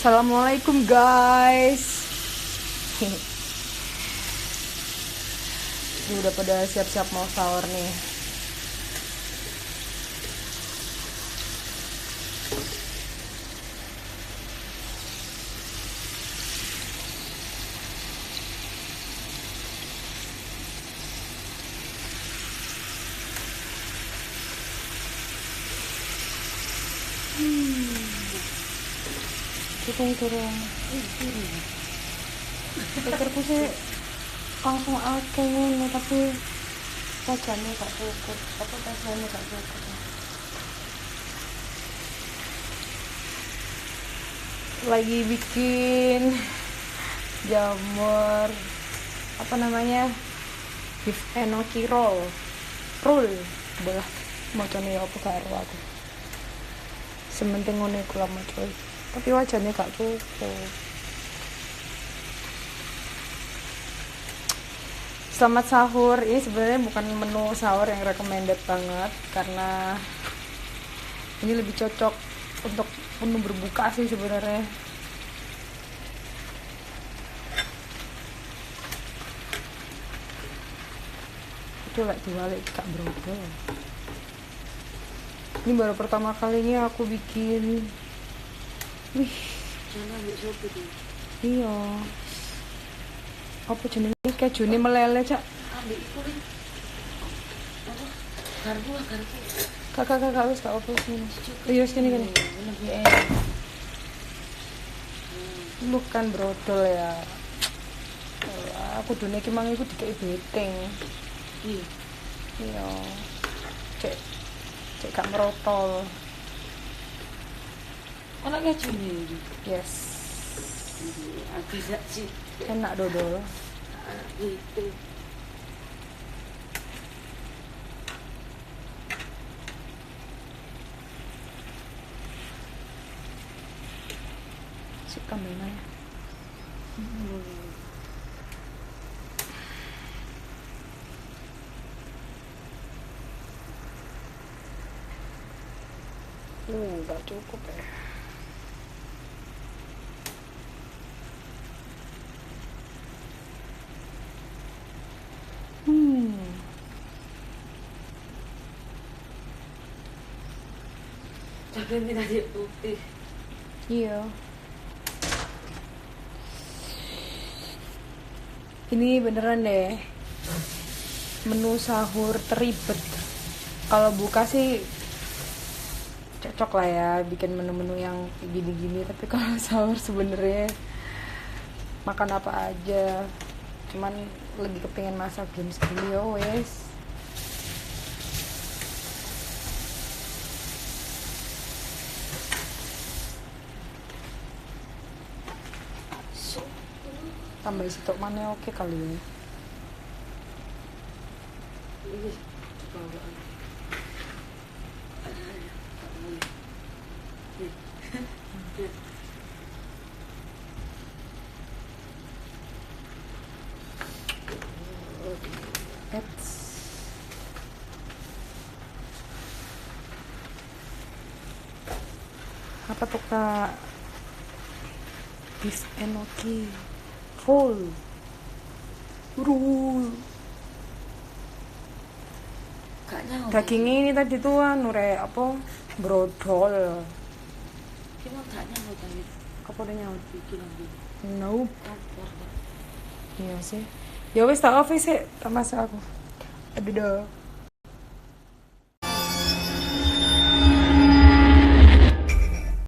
Assalamualaikum guys. Ini udah pada siap-siap mau sahur nih. Turung. Pikirku sih langsung akeh ngono tapi tajamnya gak cukup. Lagi bikin jamur apa namanya? Beef enoki roll. Belah macane apa karo aku. Sementing ngono iku lah coy. Tapi wajannya gak cukup. Selamat sahur. Ini sebenarnya bukan menu sahur yang recommended banget karena ini lebih cocok untuk menu berbuka sih sebenarnya. Itu lah diwalik gak berubah. Ini baru pertama kalinya aku bikin. Wih, jangan ambil sopo tuh. Iya. Apa jenenge kejune meleleh, Cak? Ambil kulit. Apa? Garpu. Kakak wis gak apa sini. Iya sini kan. Bukan brodol ya. Aku dune iki mang iku dikeki beteng. Iya. Cek gak merotol. Anaknya cumi. Yes. Bisa sih. Enak dodol. Gitu. Suka mana ya? Gak cukup ya. Tapi minta putih. Iya. Ini beneran deh menu sahur teribet. Kalau buka sih cocok lah ya bikin menu-menu yang gini-gini. Tapi kalau sahur sebenarnya makan apa aja. Cuman lagi kepengen masak jam segini yo wes. Tambah sitok mana oke kali ini. Apa tuh Kak? Beef enoki roll. Dagingnya ini tadi tuh nure apa? Brodol. Kita gak nyaut tadi. Apa udah nyaut? Nope. Iya sih. Ya wis tak off sih, tak masak aku. Aduh.